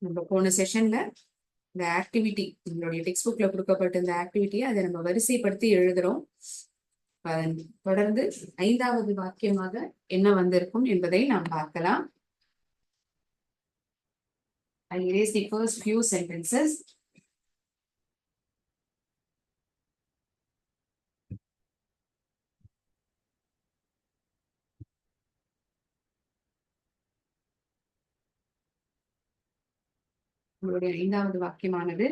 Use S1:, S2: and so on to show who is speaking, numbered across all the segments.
S1: நம்ம போன செஷன்ல இந்த ஆக்டிவிட்டி நம்மளுடைய டெக்ஸ்ட் புக்ல கொடுக்கப்பட்ட இந்த ஆக்டிவிட்டியை அதை நம்ம வரிசைப்படுத்தி எழுதுறோம். தொடர்ந்து 5வது வாக்கியமாக என்ன வந்திருக்கும் என்பதை நாம் பார்க்கலாம். I erase the first few sentences. உங்களுடைய 5வது வாக்கியமானது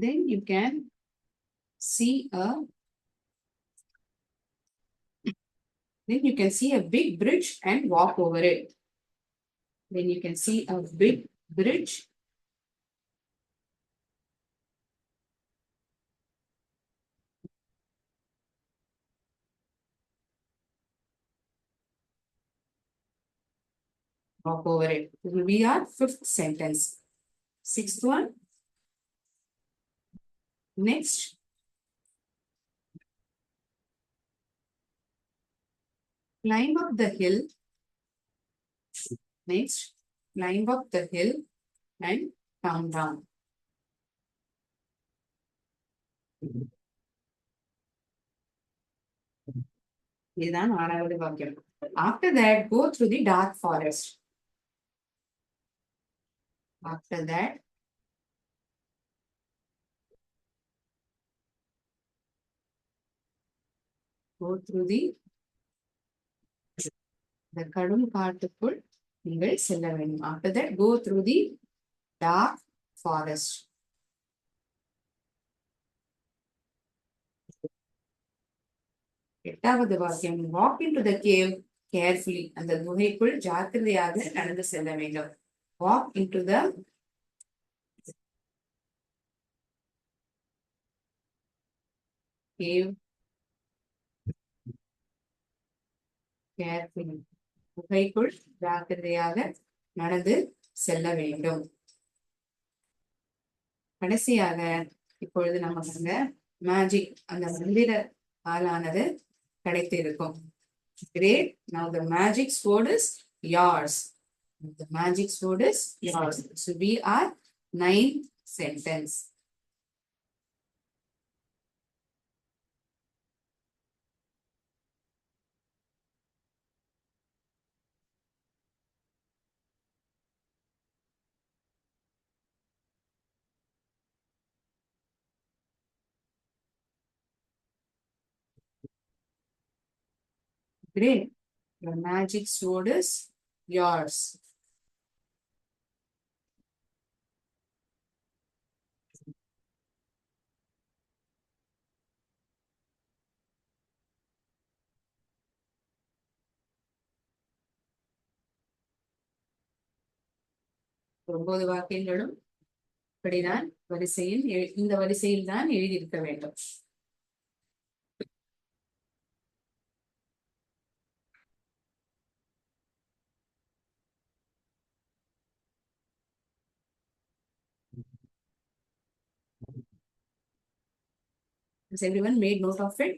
S1: then you can see a big bridge and walk over it. Then you can see a big bridge walk over it. It will be our 5th sentence. 6th one. Next, climb up the hill. Next, climb up the hill and come down. இதுதான் 6வது வாக்கியம். After that, go through the dark forest. After that, go through the கடும் காட்டுக்குள் நீங்கள் செல்ல வேண்டும். After that, go through the dark forest. எட்டாவது வாக்கியம், walk into the cave carefully. அந்த குகைக்குள் ஜாக்கிரதையாக நடந்து செல்ல வேண்டும். Walk into the cave carefully. குகைக்குள் ஜாக்கிரதையாக நடந்து செல்ல வேண்டும். கடைசியாக இப்பொழுது நமக்கு மேஜிக் அந்த மந்திர ஆளானது கிடைத்து இருக்கும். Great. Now the magic sword is yours. The magic sword is yours. So we are 9th sentence. Great. The magic sword is yours. ஒன்பது வாக்கியங்களும் இப்படிதான் வரிசையில் இந்த வரிசையில் தான் எழுதியிருக்க வேண்டும். Has everyone made note of it?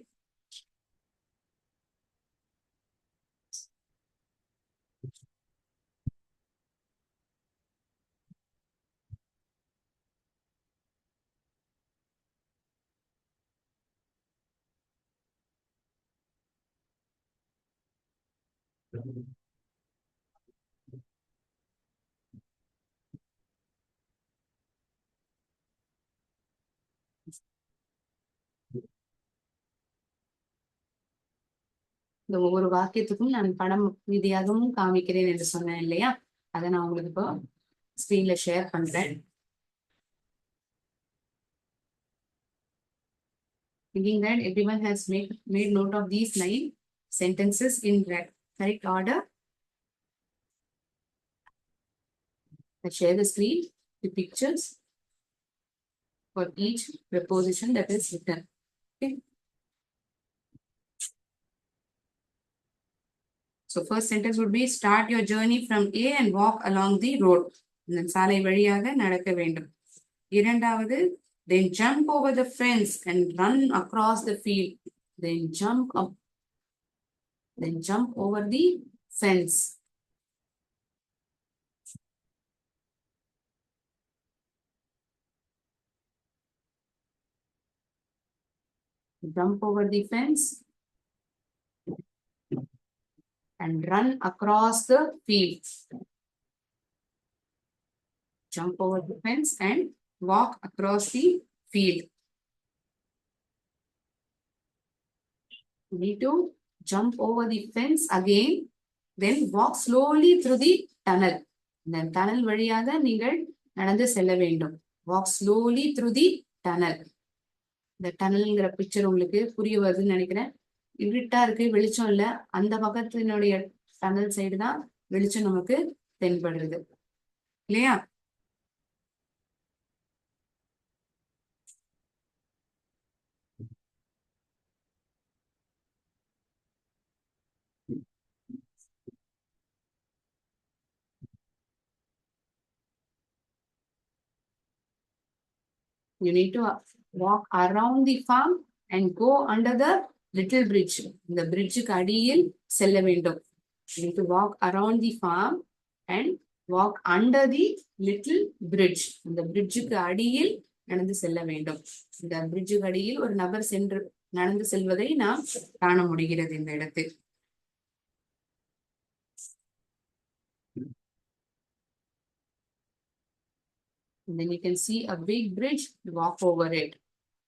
S1: இந்த ஒவ்வொரு வாக்கியத்துக்கும் நான் படம் ரீதியாகவும் காமிக்கிறேன் என்று சொன்னேன் இல்லையா? அதை நான் உங்களுக்கு இப்போ ஸ்கிரீன்ல ஷேர் பண்றேன். Thinking that everyone has made note of these 9 sentences in correct order. I share the screen, the pictures for each preposition that is written. Okay. So first sentence would be, start your journey from A and walk along the road. சாலை வழியாக நடக்க வேண்டும். இரண்டாவது, then jump over the fence and run across the field. Then jump up, then jump over the fence. Jump over the fence and run across the field. Jump over the fence and walk across the field. You need to jump over the fence again, then walk slowly through the tunnel. இந்த tunnel வழியாக நீங்கள் நடந்து செல்ல வேண்டும். Walk slowly through the tunnel. இந்த டனல்ங்கிற picture உங்களுக்கு புரிய வருதுன்னு நினைக்கிறேன். இருட்டா இருக்கு, வெளிச்சம் இல்ல. அந்த பக்கத்தினுடைய டனல் சைடு தான் வெளிச்சம் நமக்கு தென்படுறது இல்லையா? You need to walk around the farm and go under the little bridge. இந்த பிரிட்ஜுக்கு அடியில் செல்ல வேண்டும். You need to walk around the farm and walk under the little bridge. இந்த பிரிட்ஜுக்கு அடியில் நடந்து செல்ல வேண்டும். இந்த பிரிட்ஜுக்கு அடியில் ஒரு நபர் சென்று நடந்து செல்வதை நாம் காண முடிகிறது இந்த இடத்தில். And then you can see a big bridge, walk over it.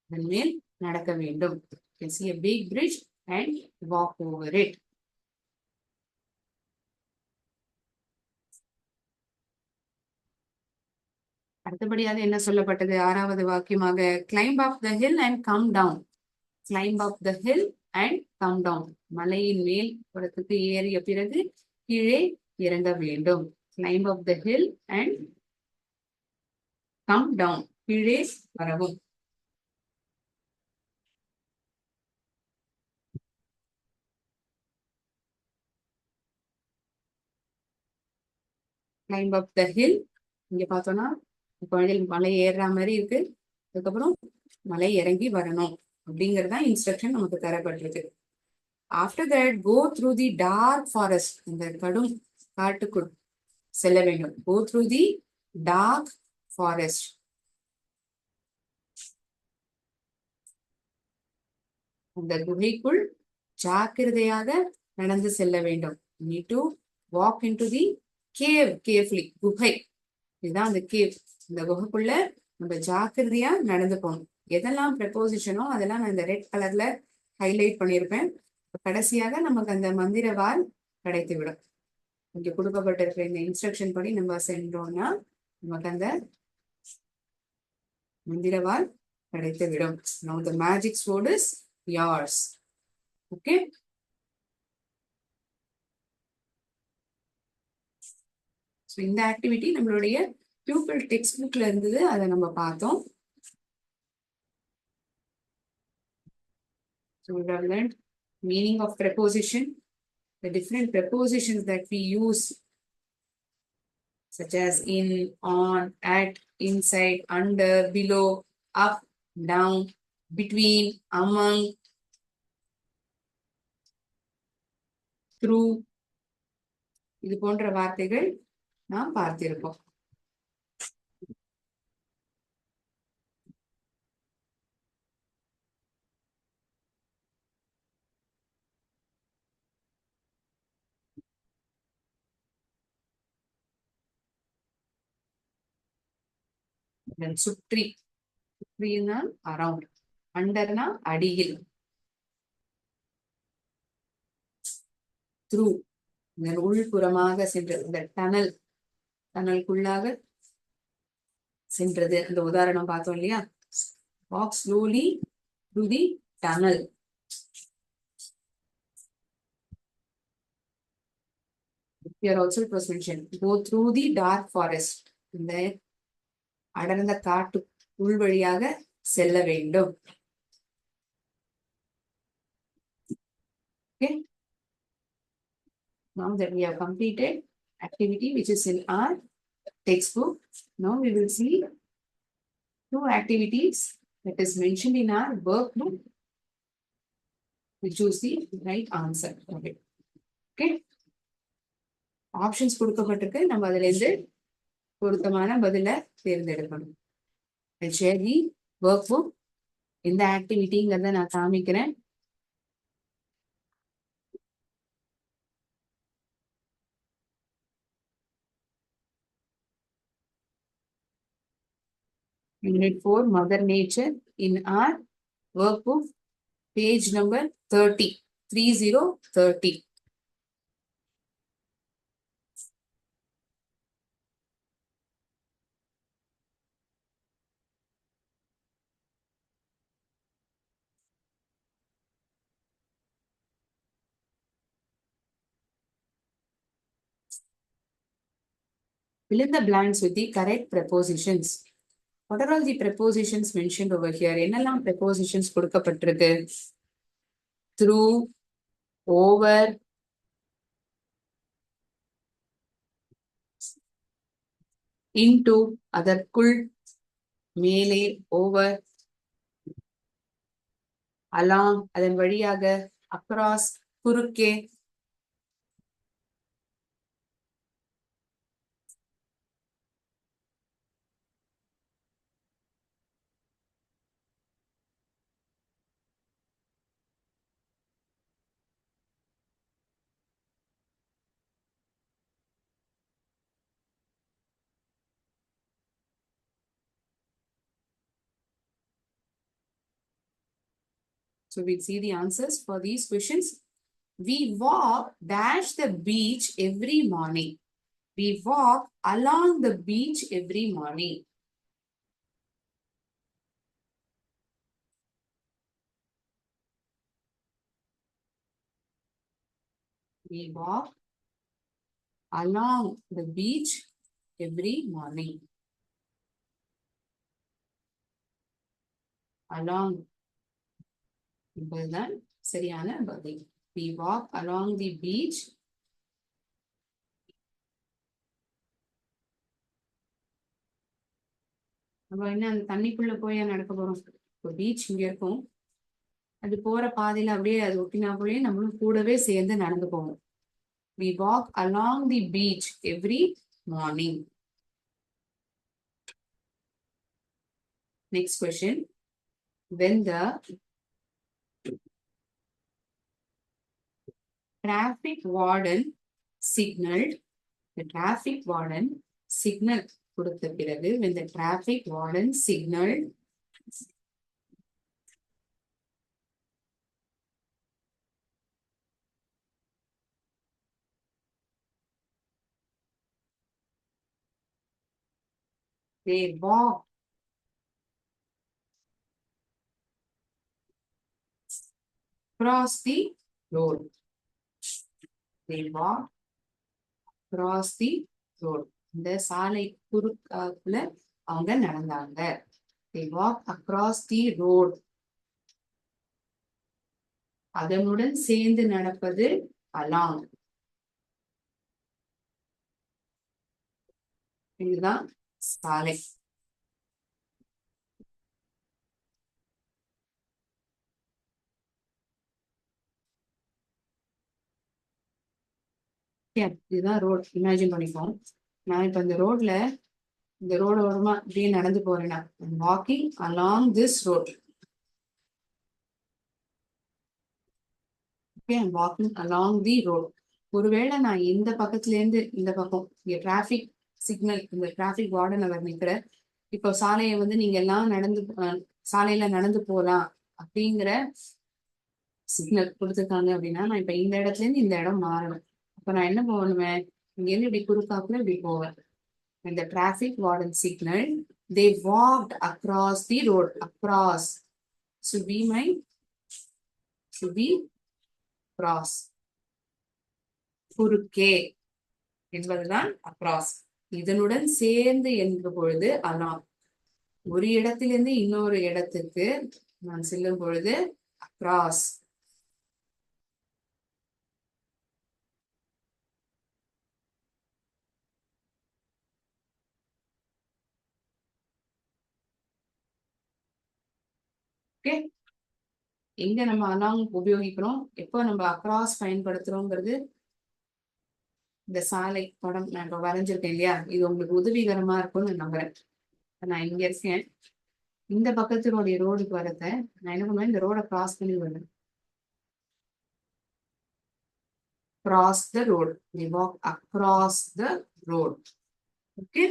S1: இதன் மேல் நடக்க வேண்டும். You can see a big bridge and walk over it. அடுத்தபடியாக என்ன சொல்லப்பட்டது? ஆறாவது வாக்கியமாக climb up the hill and come down. Climb up the hill and come down. மலையின் மேல் புறத்துக்கு ஏறிய பிறகு கீழே இறங்க வேண்டும். Climb up the hill and come down. கீழே வரவும். Climb up the hill. இங்க பார்த்தோம்னா மலை ஏறுற மாதிரி இருக்கு. அதுக்கப்புறம் மலை இறங்கி வரணும் அப்படிங்கறதா இன்ஸ்ட்ரக்ஷன் நமக்கு தரப்பட்டிருக்கு. After that, go through the dark forest. இந்த கடும் காட்டுக்குள் செல்ல வேண்டும். Go through the dark forest. அந்த குகைக்குள் ஜாக்கிரதையாக நடந்து செல்ல வேண்டும். You need to walk into the cave carefully. குகை இதுதான் அந்த கேவ். இந்த குகைக்குள்ள நம்ம ஜாக்கிரதையா நடந்து போகணும். எதெல்லாம் ப்ரெப்போசிஷனோ அதெல்லாம் நான் இந்த ரெட் கலர்ல ஹைலைட் பண்ணியிருப்பேன். கடைசியாக நமக்கு அந்த மந்திரவால் கிடைத்து விடும். இங்க கொடுக்கப்பட்டிருக்கிற இந்த இன்ஸ்ட்ரக்ஷன் படி நம்ம சென்றோம்னா நமக்கு அந்த மந்திரவால் கிடைத்து விடும். Now the magic sword is yours. Okay. So இந்த ஆக்டிவிட்டி நம்மளுடைய pupil textbookல இருந்தது. அதை நம்ம பார்த்தோம். So we have learned meaning of preposition, the different prepositions that we use, such as in, on, at, inside, under, below, up, down, between, among, through. இது போன்ற வார்த்தைகள் நாம் பார்த்திருப்போம். சுற்றி, சுற்றினா அரவுண்ட், அண்டர்னா அடியில், த்ரூ உள்புறமாக சென்றது, இந்த டனல் டனலுக்குள்ளாக சென்றது. அந்த உதாரணம் பார்த்தோம் இல்லையா? walk slowly through the tunnel. Here also it was mentioned, go through the dark forest. இந்த அடர்ந்த காட்டு உள் வழியாக செல்ல வேண்டும். Okay. Now that we have completed activity which is in our textbook, now we will see Two activities that is mentioned in our workbook. We choose the right answer of it. Okay. Options கொடுக்கப்பட்டிருக்கு, நம்ம அதுல இருந்து பொருத்தமான பதில தேர்ந்தெடுக்கணும். share the workbook. இந்த ஆக்டிவிட்டிங்கிறத நான் காமிக்கிறேன். Unit 4 Mother Nature in our workbook, page number 30, 30. Fill in the blanks with the correct prepositions. What are all the prepositions mentioned over here? என்னெல்லாம் prepositions கொடுக்கப்பட்டிருக்கு? Through, over, into, அதற்குள், மேலே, over, along, அதன் வழியாக, across, குறுக்கே. So we'll see the answers for these questions. We walk dash the beach every morning. We walk along the beach every morning. We walk along the beach every morning. Along என்பதுதான் சரியான பதில். We walk along the beach. நம்ம என்ன அந்த தண்ணிக்குள்ள போய் நடக்க போறோம்? இப்போ பீச் இங்க இருக்கும், அது போற பாதையில அப்படியே அது ஒட்டினாக்குள்ளேயே நம்மளும் கூடவே சேர்ந்து நடந்து போவோம். We walk along the beach every morning. Next question. When the traffic warden signaled, the traffic warden signal கொடுத்த பிறகு, when the traffic warden signaled, they walked across the road. They walked across the road. இந்த சாலை குறுக்கால அவங்க நடந்தாங்க. They walked across the road. அதனுடன் சேர்ந்து நடப்பது along. இதுதான் சாலை. இதுதான் ரோட். இமேஜின் பண்ணிப்போம். நான் இப்ப இந்த ரோட்ல, இந்த ரோடு ஓரமா இப்படியே நடந்து போறேன்னா, walking along this road. Walking along the road. ஒருவேளை நான் இந்த பக்கத்துல இருந்து இந்த பக்கம், இங்க டிராபிக் சிக்னல், இந்த டிராபிக் வார்டன் அவர் நிக்கிற, இப்போ சாலையை நீங்க எல்லாம் நடந்து சாலையில நடந்து போலாம் அப்படிங்கிற சிக்னல் கொடுத்துருக்காங்க அப்படின்னா, நான் இப்ப இந்த இடத்துல இருந்து இந்த இடம் மாறணும். அப்ப நான் என்ன பண்ணுவேன்? இங்க இருந்து இப்படி குறுக்காப்புல இப்படி போவேன். இந்த traffic warden signal, they walked across the road. Across should be cross. குறுக்கே என்பதுதான் across. இதனுடன் சேர்ந்து என்ற பொழுது along. ஒரு இடத்திலிருந்து இன்னொரு இடத்துக்கு நான் செல்லும் பொழுது across. ஓகே, எங்க நம்ம அலாங் உபயோகிக்கிறோம், எப்போ நம்ம அக்ராஸ் பயன்படுத்துறோங்கிறது இந்த சாலை படம் நான் இப்ப வரைஞ்சிருக்கேன் இல்லையா, இது உங்களுக்கு உதவிகரமா இருக்கும்னு நான் நம்புறேன். நான் இங்க இருக்கேன், இந்த பக்கத்தினுடைய ரோடுக்கு வரத நான் என்ன பண்ணுவேன், இந்த ரோட கிராஸ் பண்ணி வருவேன். cross the road, we walk across the road. Okay,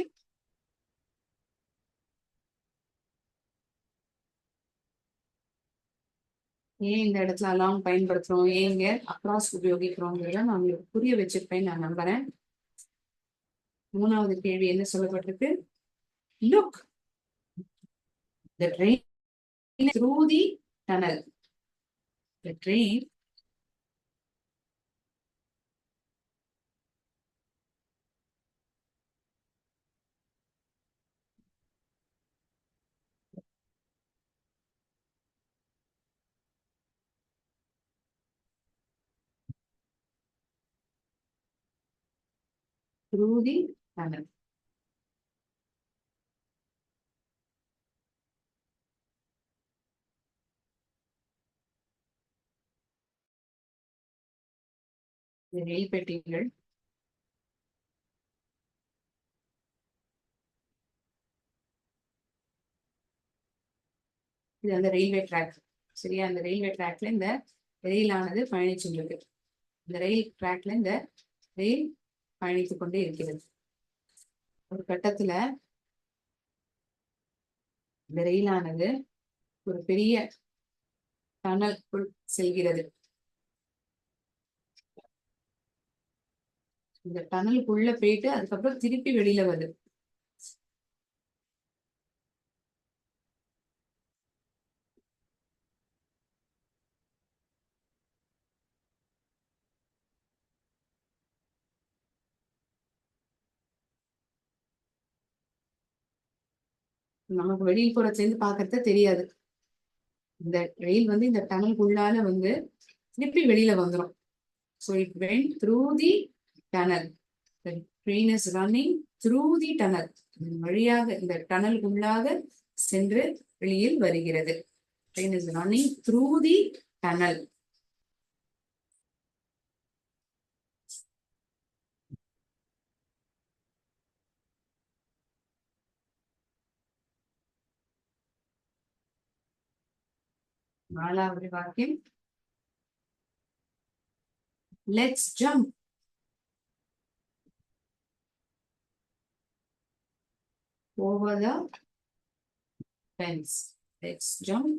S1: ஏன் இந்த இடத்துல அலாங் பயன்படுத்துறோம், ஏங்க அக்ராஸ் உபயோகிக்கிறோங்கிறத நான் உங்களுக்கு புரிய வச்சிருப்பேன் நான் நம்புறேன். மூணாவது கேள்வி என்ன சொல்லப்பட்டிருக்கு, look the train through the tunnel. The train through the tunnel. இந்த ரயில் பெட்டிகள் இது அந்த ரயில்வே ட்ராக். சரியா, அந்த ரயில்வே ட்ராக்ல இந்த ரயிலானது பயணிச்சுட்டு இருக்கு. இந்த ரயில் ட்ராக்ல இந்த ரயில் பயணித்துக் கொண்டே இருக்கிறது. ஒரு கட்டத்துல இந்த ரயிலானது ஒரு பெரிய டனலுக்குள் செல்கிறது. இந்த டனலுக்குள்ள போயிட்டு அதுக்கப்புறம் திருப்பி வெளியில வருது. நமக்கு வெளிப்புறத்துல இருந்து பாக்குறது தெரியாது. இந்த ரயில் வந்து இந்த டனலுக்குள்ளால வந்து திருப்பி வெளியில வந்துடும். So it went through the tunnel. The train is running through the tunnel. வழியாக இந்த டனலுக்குள்ளாக சென்று வெளியில் வருகிறது. Train is running through the tunnel. நாலாவது வாக்கியம், let's jump over the fence. Let's jump.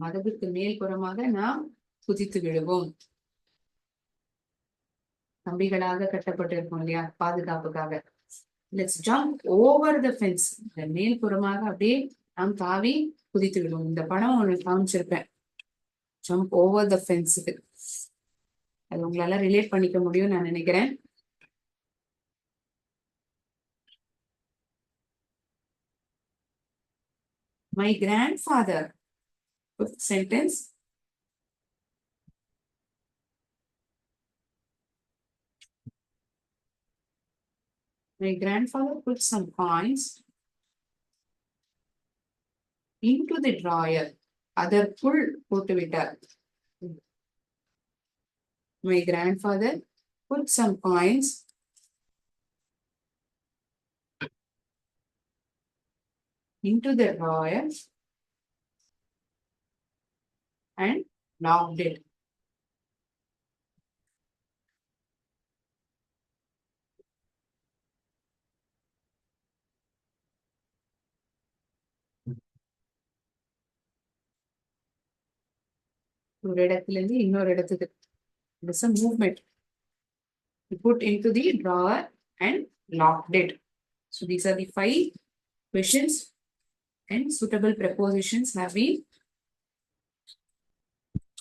S1: மதகுக்கு மேல் புறமாக நாம் குதித்து விடுவோம். கம்பிகளாக கட்டப்பட்டிருக்கும் இல்லையா பாதுகாப்புக்காக. Let's jump over the fence. இந்த மேல் புறமாக அப்படியே நாம் தாவி குதித்து விடுவோம். இந்த படம் உங்களுக்கு காமிச்சிருப்பேன், ஜம்ப் ஓவர் த ஃபென்ஸுக்கு. அது உங்களால ரிலேட் பண்ணிக்க முடியும் நான் நினைக்கிறேன். My grandfather. Fifth sentence. My grandfather put some coins into the drawer. அதற்குள் போட்டு விட்டார். My grandfather put some coins into the drawer and locked it. ஒரு இடத்துல இருந்து இன்னொரு இடத்துக்கு. It's a movement. You put into the drawer and locked it. So these are the 5 questions and suitable prepositions have been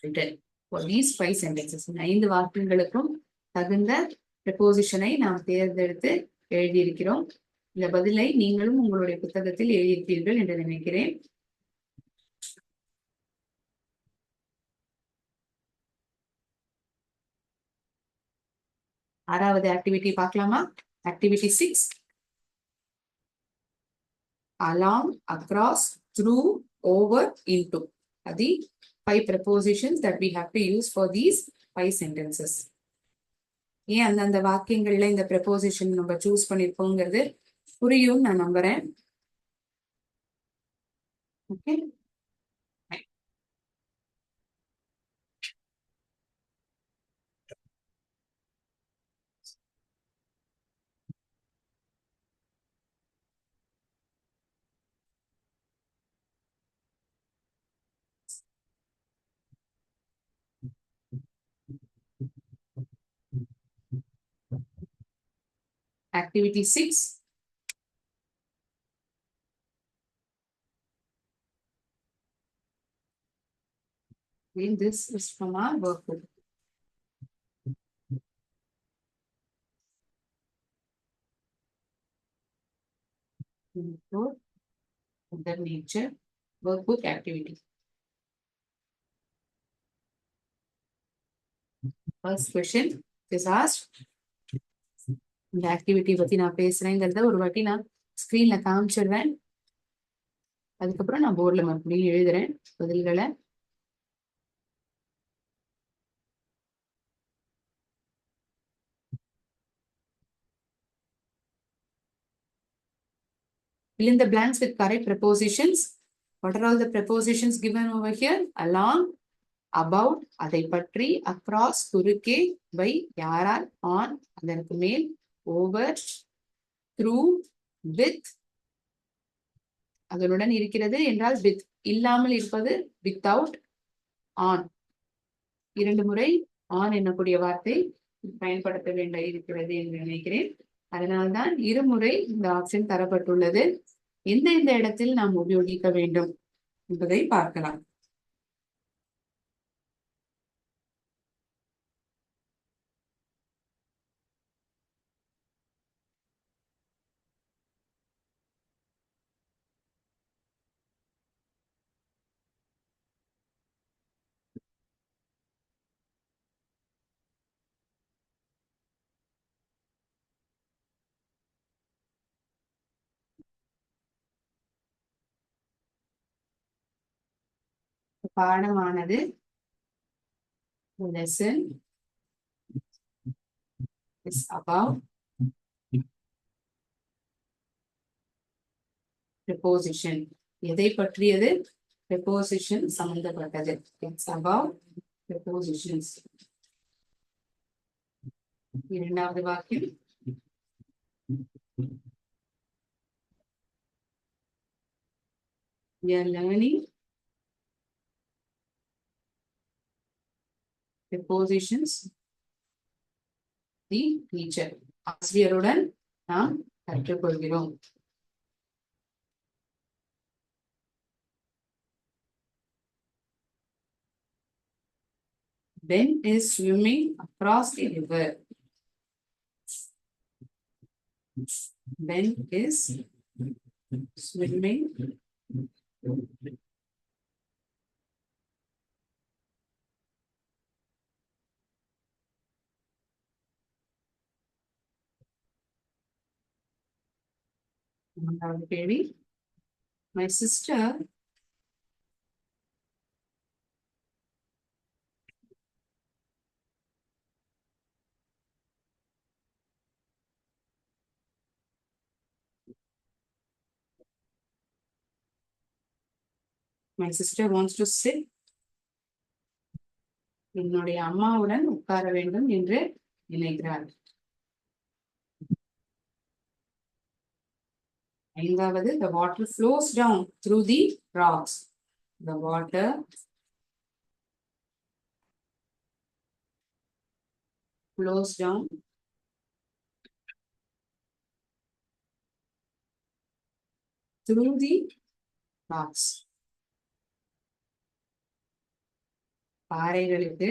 S1: written for these 5 sentences. 5 வாக்கியங்களுக்கும் தகுந்த preposition-ஐ நாம் தேர்ந்தெடுத்து எழுதியிருக்கிறோம். இந்த பதிலை நீங்களும் உங்களுடைய புத்தகத்தில் எழுதியிருப்பீர்கள் என்று நினைக்கிறேன். ஆறாவது ஆக்டிவிட்டி பார்க்கலாமா? Activity 6. Along, across, through, over, into. Are the 5 prepositions that we have to use for these 5 sentences. ஏன் அந்தந்த வாக்கியங்கள்ல இந்த preposition நம்ம சூஸ் பண்ணிருக்கோங்கிறது புரியும் நான் நம்புறேன். Okay, activity 6. And this is from our workbook. Mother Nature workbook activity. First question is asked. இந்த activity பத்தி நான் பேசுறேங்கிறத ஒரு வாட்டி நான் ஸ்கிரீன்ல காமிச்சிடுறேன். அதுக்கப்புறம் நான் போர்ட்ல மறுபடியும் எழுதுறேன் பதில்களை. Fill in the blanks with correct prepositions. What are all the prepositions given over here? Along, about, அதை பற்றி, across, குறுக்கே, by, யாரால், on, அதற்கு மேல், over, through, with, அதனுடன் இருக்கிறது என்றால் with, இல்லாமல் இருப்பது without, on. 2 முறை on என்னக்கூடிய வார்த்தை பயன்படுத்த வேண்ட இருக்கிறது என்று நினைக்கிறேன். அதனால்தான் இருமுறை இந்த ஆப்ஷன் தரப்பட்டுள்ளது. எந்த இடத்தில் நாம் உபயோகிக்க வேண்டும் என்பதை பார்க்கலாம். பாடமானது lesson is about preposition. எதை பற்றியது? preposition சம்பந்தப்பட்டது. It's about prepositions. இரண்டாவது வாக்கியம் we are learning prepositions the teacher. ஆசிரியருடன் நாம் கற்றுக்கொள்கிறோம். Ben is swimming across the river. Ben is swimming கேள்வி. My sister wants to sit. என்னுடைய அம்மாவுடன் உட்கார வேண்டும் என்று நினைக்கிறார். ஐந்தாவது the water flows down through the rocks. The water flows down through the rocks. பாறைகளுக்கு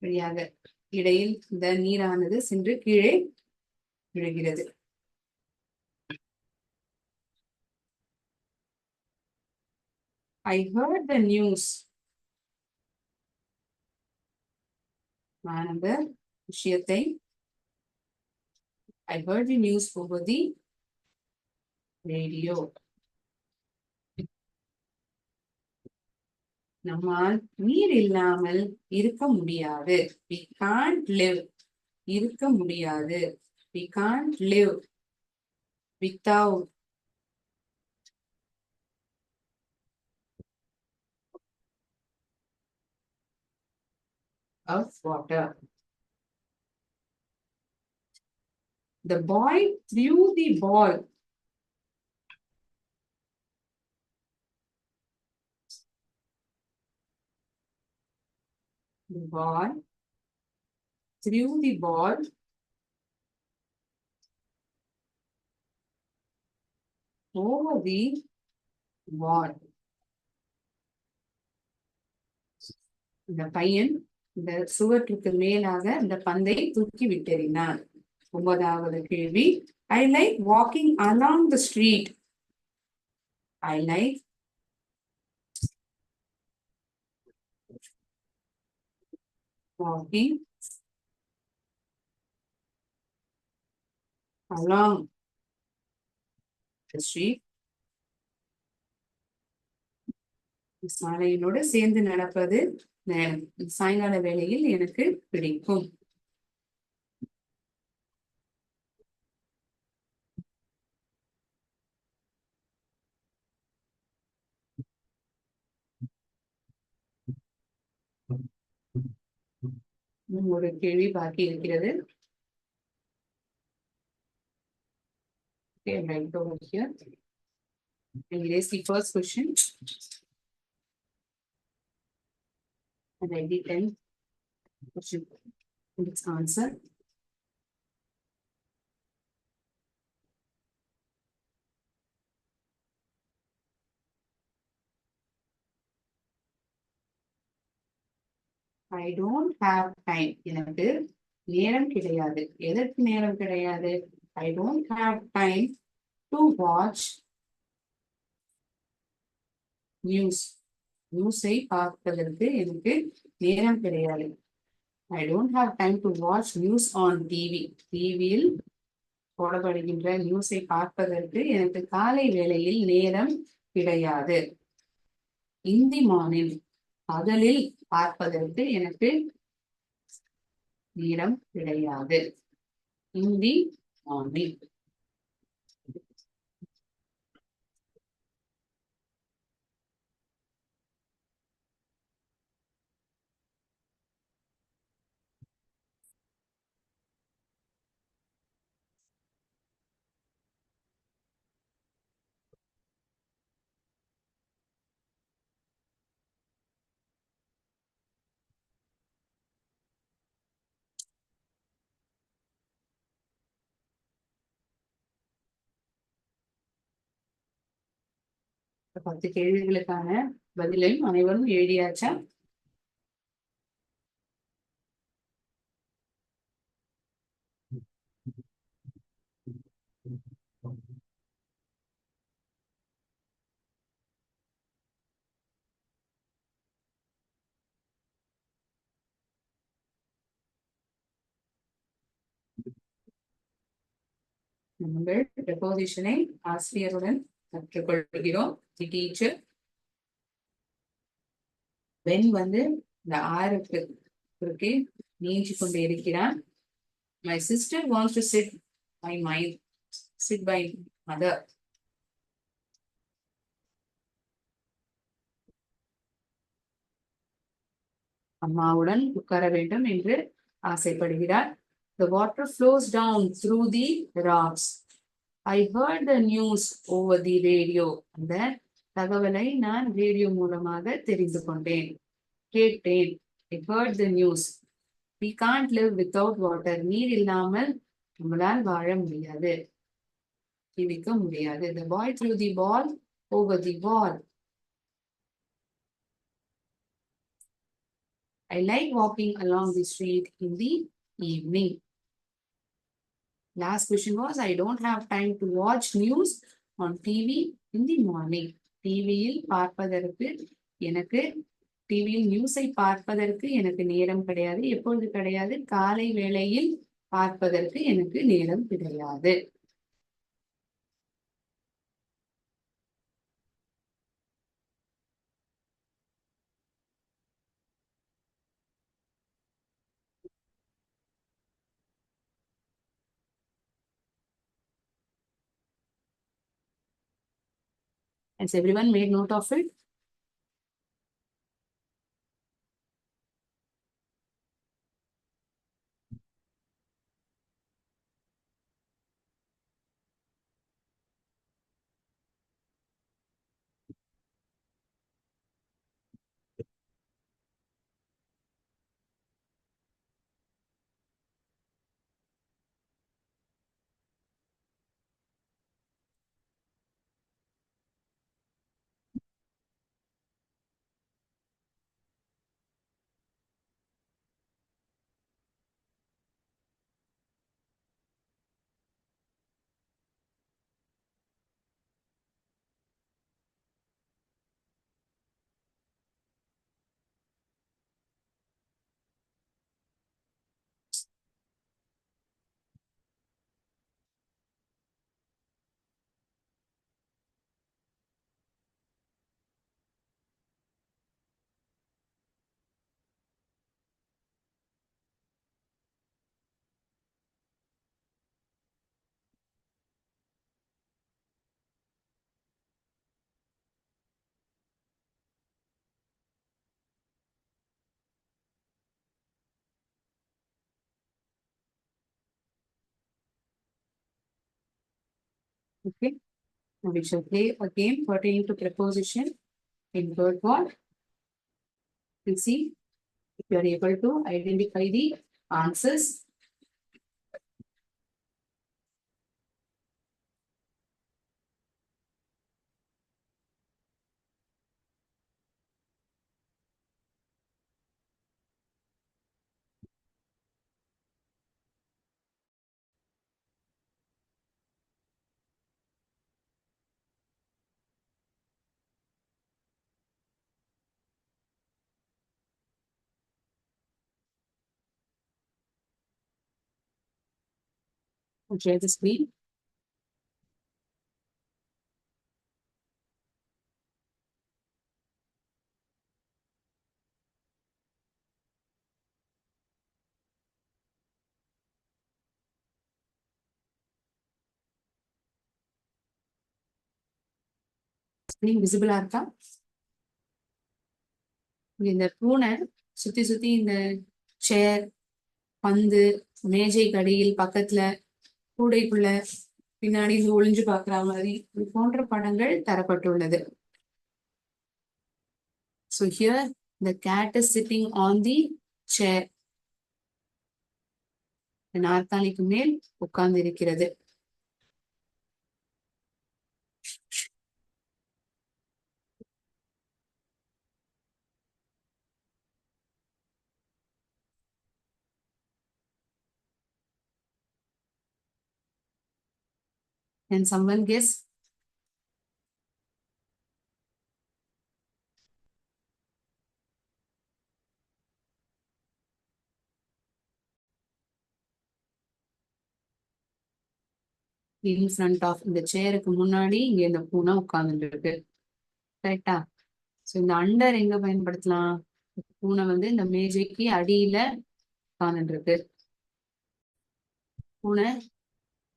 S1: வழியாக இடையில் இந்த நீரானது சென்று கீழே விழுகிறது. I heard the news. நான் அந்த விஷயத்தை I heard the news over the radio. நம்மால் நீர் இல்லாமல் இருக்க முடியாது. We can't live. இருக்க முடியாது. We can't live without of water. The boy threw the ball. The boy threw the ball over the wall. இந்த பையன் இந்த சுவற்றுக்கு மேலாக இந்த பந்தை தூக்கி விட்டெறினான். 9வது கேள்வி. I like walking along the street. I like walking along the street. சாலையினோடு சேர்ந்து நடப்பது சாயங்கால வேளையில் எனக்கு பிடிக்கும். ஒரு கேள்வி பாக்கி இருக்கிறது. Okay, right over here. And erase the first question. And I did 10 question. And its answer. I don't have time. எனக்கு நேரம் கிடையாது. எதற்கு நேரம் கிடையாது? I don't have time to watch news. நியூஸை பார்ப்பதற்கு எனக்கு நேரம் கிடையாது. I don't have time to watch news on TV. டிவியில் போடப்படுகின்ற நியூஸை பார்ப்பதற்கு எனக்கு காலை வேளையில் நேரம் கிடையாது. In the morning. பகலில் பார்ப்பதற்கு எனக்கு நேரம் கிடையாது. In the morning. இந்த 10 கேள்விகளுக்கான பதிலையும் அனைவரும் எழுதியாச்சா? நம்ம ப்ரெபோசிஷனை ஆசிரியருடன் கற்றுக்கொள்கிறோம். தி டீச்சர். வென் வந்து இந்த ஆறுக்கு குறுக்கே நீஞ்சி கொண்டு இருக்கிறான். My sister wants to sit by mother. அம்மாவுடன் உட்கார வேண்டும் என்று ஆசைப்படுகிறார். The water flows down through the rocks. I heard the news over the radio. அந்த தகவலை நான் ரேடியோ மூலமாக தெரிந்து கொண்டேன், கேட்டேன். I heard the news. We can't live without water. நீர் இல்லாமல் நம்மளால் வாழ முடியாது, ஜீவிக்க முடியாது. The boy threw the ball over the wall. I like walking along the street in the evening. Last question was, I don't have time to watch news on TV in the morning. டிவியில் பார்ப்பதற்கு எனக்கு டிவியில் நியூஸை பார்ப்பதற்கு எனக்கு நேரம் கிடையாது. எப்பொழுது கிடையாது? காலை வேளையில் பார்ப்பதற்கு எனக்கு நேரம் கிடையாது. Has everyone made note of it? Okay. Now we shall play a game pertaining to preposition in word one. We'll see if you are able to identify the answers. Share the screen. Screen visible இருக்கா? இந்த பூனை சுத்தி சுத்தி இந்த சேர், பந்து, மேஜை கடியில் பக்கத்துல, கூடைக்குள்ள, பின்னாடி ஒளிஞ்சு பாக்குற மாதிரி இது போன்ற படங்கள் தரப்பட்டுள்ளது. So here the cat is sitting on the chair. நாற்காலிக்கு மேல் உட்கார்ந்து இருக்கிறது. Can someone guess? In front of இந்த சேருக்கு முன்னாடி இங்க இந்த பூனை உட்கார்ந்துட்டு இருக்கு. கரெக்டா? சோ இந்த அண்டர் எங்க பயன்படுத்தலாம்? பூனை வந்து இந்த மேஜைக்கு அடியில உட்கார்ந்துட்டு இருக்கு. பூனை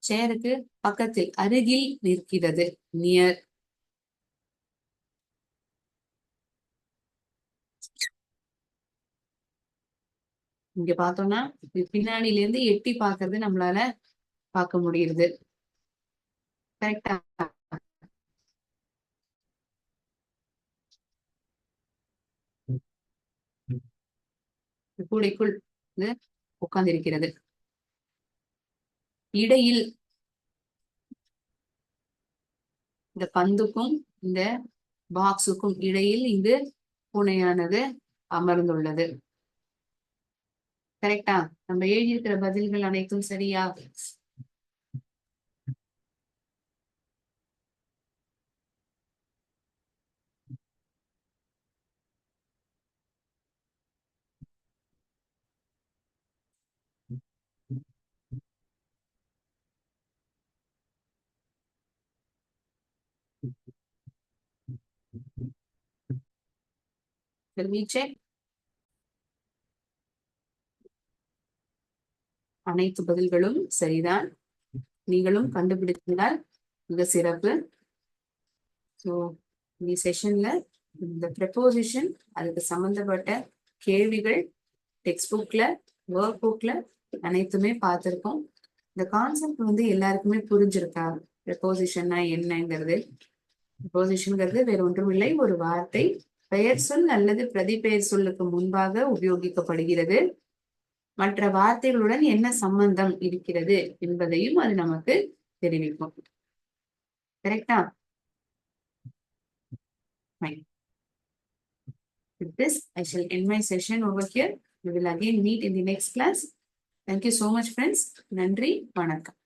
S1: சேருக்கு பக்கத்தில் அருகில் நிற்கிறது. நியர். இங்க பார்த்தோம்னா பின்னாடில இருந்து எட்டி பாக்குறது நம்மளால பார்க்க முடியுது. கரெக்டா? கூடைக்குள் உட்கார்ந்து இருக்கிறது. இடையில் இந்த பந்துக்கும் இந்த பாக்ஸுக்கும் இடையில் இங்கு பூனையானது அமர்ந்துள்ளது. கரெக்டா? நம்ம எழுதியிருக்கிற பதில்கள் அனைத்தும் சரியா? Shall we check? அனைத்து பதில்களும் சரிதான். நீங்களும் கண்டுபிடித்தால் மிக சிறப்பு. So இந்த செஷன்ல இந்த ப்ரெப்போசிஷன் அதுக்கு சம்பந்தப்பட்ட கேள்விகள் டெக்ஸ்ட் புக்ல ஒர்க் புக்ல அனைத்துமே பார்த்திருக்கோம். இந்த கான்செப்ட் வந்து எல்லாருக்குமே புரிஞ்சிருக்கா? ப்ரெப்போசிஷன்னா என்னங்கிறது. ப்ரெப்போசிஷன்ங்கிறது வேற ஒன்றும் இல்லை, ஒரு வார்த்தை பெயர் சொல் அல்லது பிரதிபெயர் சொல்லுக்கு முன்பாக உபயோகிக்கப்படுகிறது. மற்ற வார்த்தைகளுடன் என்ன சம்பந்தம் இருக்கிறது என்பதையும் அது நமக்கு தெரிவிக்கும். கரெக்டா? Fine. With this, I shall end my session over here. We will again meet in the next class. Thank you so much, friends. நன்றி, வணக்கம்.